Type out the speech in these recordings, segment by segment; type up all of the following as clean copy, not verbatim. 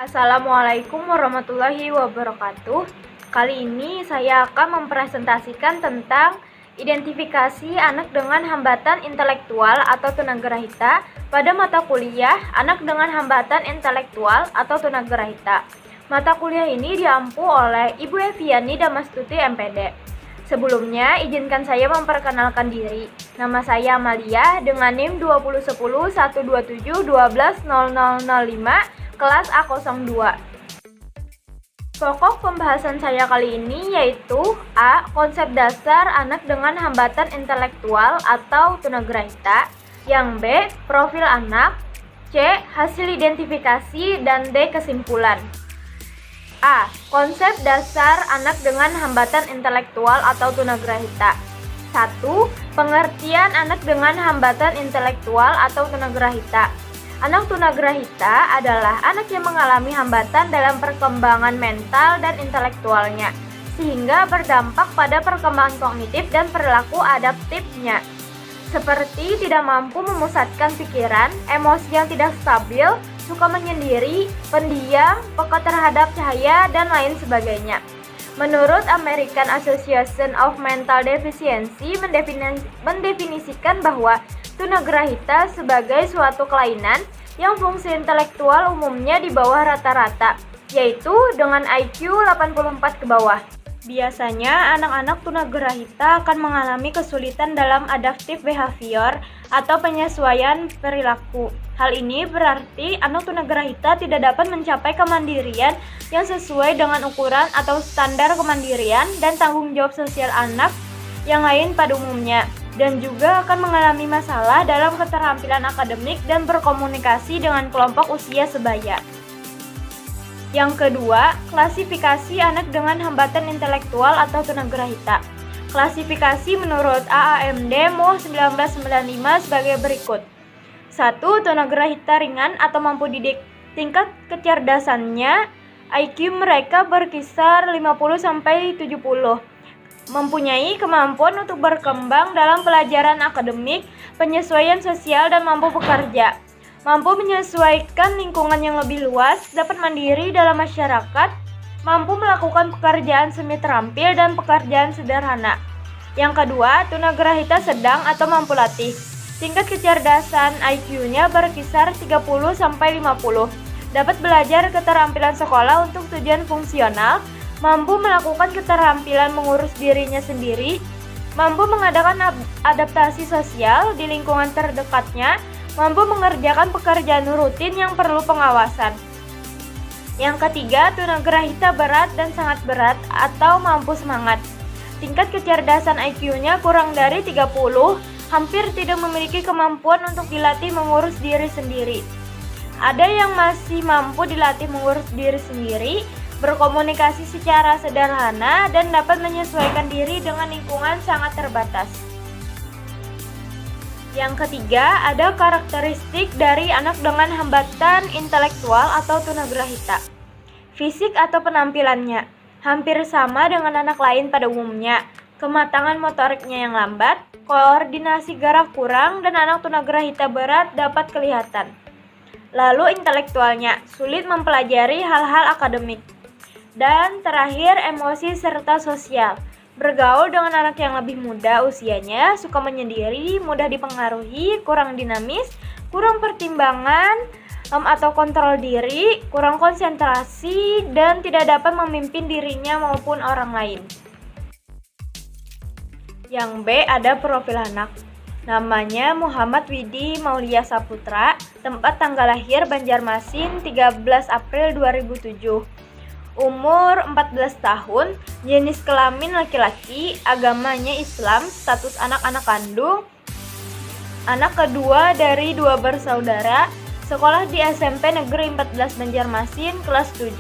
Assalamualaikum warahmatullahi wabarakatuh. Kali ini saya akan mempresentasikan tentang identifikasi anak dengan hambatan intelektual atau tunagrahita pada mata kuliah anak dengan hambatan intelektual atau tunagrahita. Mata kuliah ini diampu oleh Ibu Eviani Damastuti MPD. Sebelumnya, izinkan saya memperkenalkan diri. Nama saya Amalia dengan NIM 2010-127-12-0005, kelas A02. Pokok pembahasan saya kali ini yaitu A. Konsep dasar anak dengan hambatan intelektual atau tunagrahita. Yang B. Profil anak. C. Hasil identifikasi. Dan D. Kesimpulan. A. Konsep dasar anak dengan hambatan intelektual atau tunagrahita. 1. Pengertian anak dengan hambatan intelektual atau tunagrahita. Anak tunagrahita adalah anak yang mengalami hambatan dalam perkembangan mental dan intelektualnya, sehingga berdampak pada perkembangan kognitif dan perilaku adaptifnya, seperti tidak mampu memusatkan pikiran, emosi yang tidak stabil, suka menyendiri, pendiam, peka terhadap cahaya, dan lain sebagainya. Menurut American Association of Mental Deficiency mendefinisikan bahwa tunagrahita sebagai suatu kelainan yang fungsi intelektual umumnya di bawah rata-rata, yaitu dengan IQ 84 ke bawah. Biasanya, anak-anak tunagrahita akan mengalami kesulitan dalam adaptive behavior atau penyesuaian perilaku. Hal ini berarti anak tunagrahita tidak dapat mencapai kemandirian yang sesuai dengan ukuran atau standar kemandirian dan tanggung jawab sosial anak yang lain pada umumnya, dan juga akan mengalami masalah dalam keterampilan akademik dan berkomunikasi dengan kelompok usia sebaya. Yang kedua, klasifikasi anak dengan hambatan intelektual atau tunagrahita. Klasifikasi menurut AAMD MUH 1995 sebagai berikut. 1. Tunagrahita ringan atau mampu didik. Tingkat kecerdasannya IQ mereka berkisar 50-70. Mempunyai kemampuan untuk berkembang dalam pelajaran akademik, penyesuaian sosial, dan mampu bekerja. Mampu menyesuaikan lingkungan yang lebih luas, dapat mandiri dalam masyarakat, mampu melakukan pekerjaan semi terampil dan pekerjaan sederhana. Yang kedua, tunagrahita sedang atau mampu latih. Tingkat kecerdasan IQ-nya berkisar 30-50. Dapat belajar keterampilan sekolah untuk tujuan fungsional, mampu melakukan keterampilan mengurus dirinya sendiri, mampu mengadakan adaptasi sosial di lingkungan terdekatnya, mampu mengerjakan pekerjaan rutin yang perlu pengawasan. Yang ketiga, tunagrahita berat dan sangat berat atau mampu semangat. Tingkat kecerdasan IQ-nya kurang dari 30, hampir tidak memiliki kemampuan untuk dilatih mengurus diri sendiri. Ada yang masih mampu dilatih mengurus diri sendiri, berkomunikasi secara sederhana, dan dapat menyesuaikan diri dengan lingkungan sangat terbatas. Yang ketiga, ada karakteristik dari anak dengan hambatan intelektual atau tunagrahita. Fisik atau penampilannya hampir sama dengan anak lain pada umumnya. Kematangan motoriknya yang lambat, koordinasi gerak kurang, dan anak tunagrahita berat dapat kelihatan. Lalu intelektualnya sulit mempelajari hal-hal akademik. Dan terakhir, emosi serta sosial. Bergaul dengan anak yang lebih muda usianya, suka menyendiri, mudah dipengaruhi, kurang dinamis, kurang pertimbangan atau kontrol diri, kurang konsentrasi, dan tidak dapat memimpin dirinya maupun orang lain. Yang B, ada profil anak. Namanya Muhammad Widi Maulia Saputra, tempat tanggal lahir Banjarmasin 13 April 2007. Umur 14 tahun, jenis kelamin laki-laki, agamanya Islam, status anak kandung, anak kedua dari 2 bersaudara, sekolah di SMP Negeri 14 Banjarmasin, kelas 7,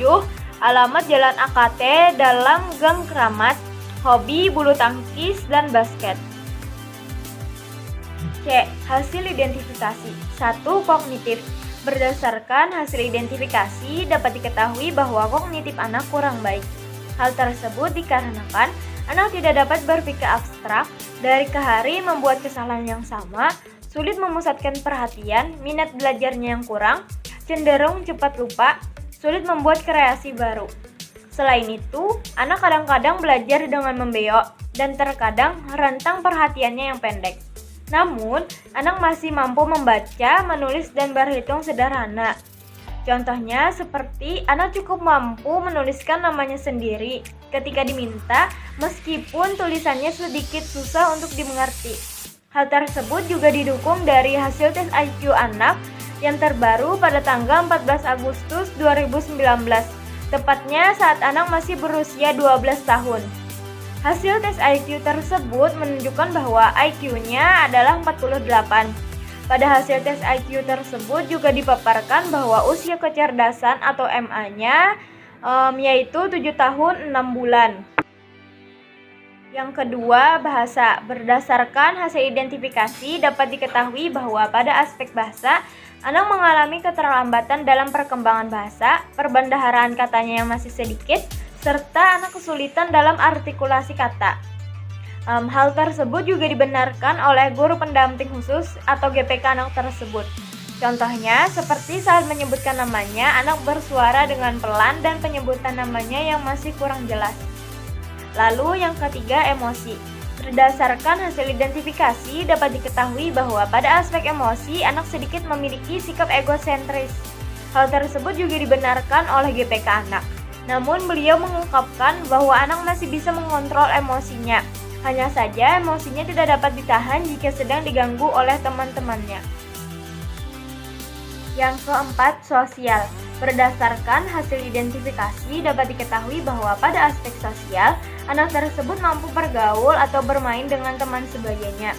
alamat Jalan AKT, dalam Gang Keramat, hobi bulu tangkis dan basket. C. Hasil identifikasi. 1. Kognitif. Berdasarkan hasil identifikasi, dapat diketahui bahwa kognitif anak kurang baik. Hal tersebut dikarenakan anak tidak dapat berpikir abstrak, dari ke hari membuat kesalahan yang sama, sulit memusatkan perhatian, minat belajarnya yang kurang, cenderung cepat lupa, sulit membuat kreasi baru. Selain itu, anak kadang-kadang belajar dengan membeok dan terkadang rentang perhatiannya yang pendek. Namun, anak masih mampu membaca, menulis, dan berhitung sederhana. Contohnya seperti anak cukup mampu menuliskan namanya sendiri ketika diminta, meskipun tulisannya sedikit susah untuk dimengerti. Hal tersebut juga didukung dari hasil tes IQ anak yang terbaru pada tanggal 14 Agustus 2019, tepatnya saat anak masih berusia 12 tahun. Hasil tes IQ tersebut menunjukkan bahwa IQ-nya adalah 48. Pada hasil tes IQ tersebut juga dipaparkan bahwa usia kecerdasan atau MA-nya yaitu 7 tahun 6 bulan. Yang kedua, bahasa. Berdasarkan hasil identifikasi dapat diketahui bahwa pada aspek bahasa, anak mengalami keterlambatan dalam perkembangan bahasa, perbendaharaan katanya yang masih sedikit, serta anak kesulitan dalam artikulasi kata. Hal tersebut juga dibenarkan oleh guru pendamping khusus atau GPK anak tersebut. Contohnya, seperti saat menyebutkan namanya, anak bersuara dengan pelan dan penyebutan namanya yang masih kurang jelas. Lalu yang ketiga, emosi. Berdasarkan hasil identifikasi dapat diketahui bahwa pada aspek emosi, anak sedikit memiliki sikap egosentris. Hal tersebut juga dibenarkan oleh GPK anak. Namun beliau mengungkapkan bahwa anak masih bisa mengontrol emosinya. Hanya saja emosinya tidak dapat ditahan jika sedang diganggu oleh teman-temannya. Yang keempat, sosial. Berdasarkan hasil identifikasi dapat diketahui bahwa pada aspek sosial, anak tersebut mampu bergaul atau bermain dengan teman sebagainya.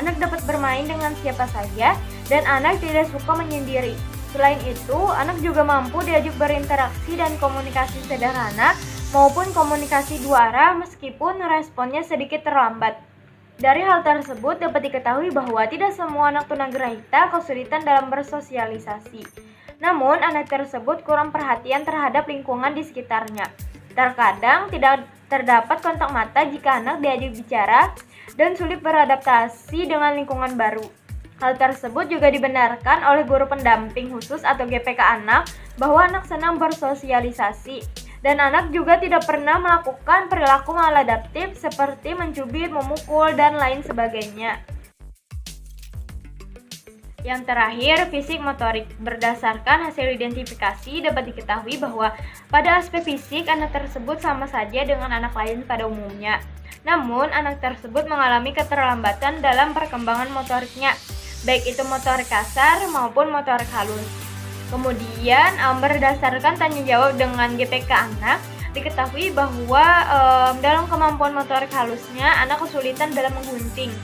Anak dapat bermain dengan siapa saja dan anak tidak suka menyendiri. Selain itu, anak juga mampu diajak berinteraksi dan komunikasi sederhana maupun komunikasi dua arah meskipun responnya sedikit terlambat. Dari hal tersebut dapat diketahui bahwa tidak semua anak tunagrahita kesulitan dalam bersosialisasi. Namun, anak tersebut kurang perhatian terhadap lingkungan di sekitarnya. Terkadang tidak terdapat kontak mata jika anak diajak bicara dan sulit beradaptasi dengan lingkungan baru. Hal tersebut juga dibenarkan oleh guru pendamping khusus atau GPK anak bahwa anak senang bersosialisasi. Dan anak juga tidak pernah melakukan perilaku maladaptif seperti mencubit, memukul, dan lain sebagainya. Yang terakhir, fisik motorik. Berdasarkan hasil identifikasi dapat diketahui bahwa pada aspek fisik anak tersebut sama saja dengan anak lain pada umumnya. Namun, anak tersebut mengalami keterlambatan dalam perkembangan motoriknya, baik itu motorik kasar maupun motorik halus. Kemudian berdasarkan tanya jawab dengan GPK anak, diketahui bahwa dalam kemampuan motorik halusnya anak kesulitan dalam menggunting.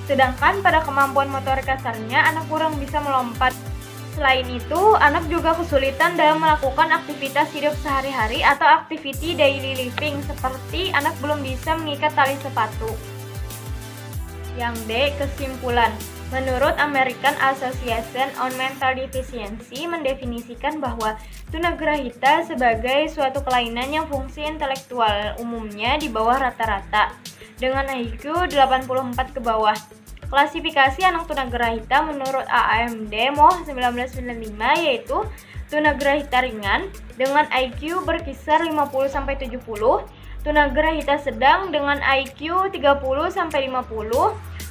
Sedangkan pada kemampuan motorik kasarnya anak kurang bisa melompat. Selain itu, anak juga kesulitan dalam melakukan aktivitas hidup sehari-hari atau activity daily living seperti anak belum bisa mengikat tali sepatu. Yang D, kesimpulan. Menurut American Association on Mental Deficiency mendefinisikan bahwa tunagrahita sebagai suatu kelainan yang fungsi intelektual umumnya di bawah rata-rata dengan IQ 84 ke bawah. Klasifikasi anak tunagrahita menurut AAMD MOH 1995 yaitu tunagrahita ringan dengan IQ berkisar 50-70, tunagrahita sedang dengan IQ 30-50,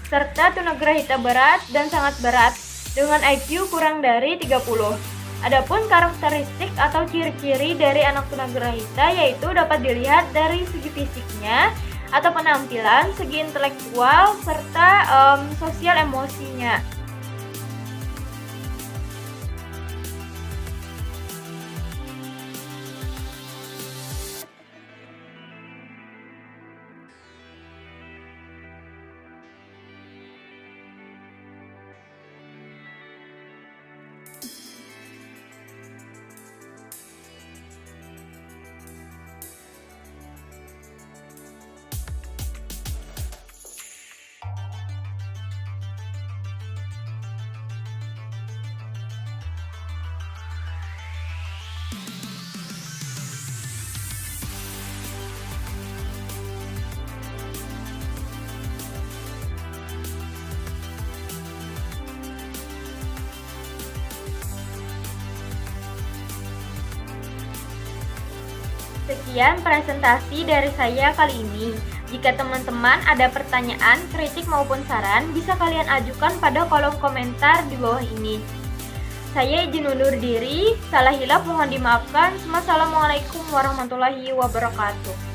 serta tunagrahita berat dan sangat berat dengan IQ kurang dari 30. Adapun karakteristik atau ciri-ciri dari anak tunagrahita yaitu dapat dilihat dari segi fisiknya atau penampilan, segi intelektual, serta sosial emosinya. Sekian presentasi dari saya kali ini. Jika teman-teman ada pertanyaan, kritik maupun saran, bisa kalian ajukan pada kolom komentar di bawah ini. Saya izin undur diri, salah hilaf mohon dimaafkan. Wassalamualaikum warahmatullahi wabarakatuh.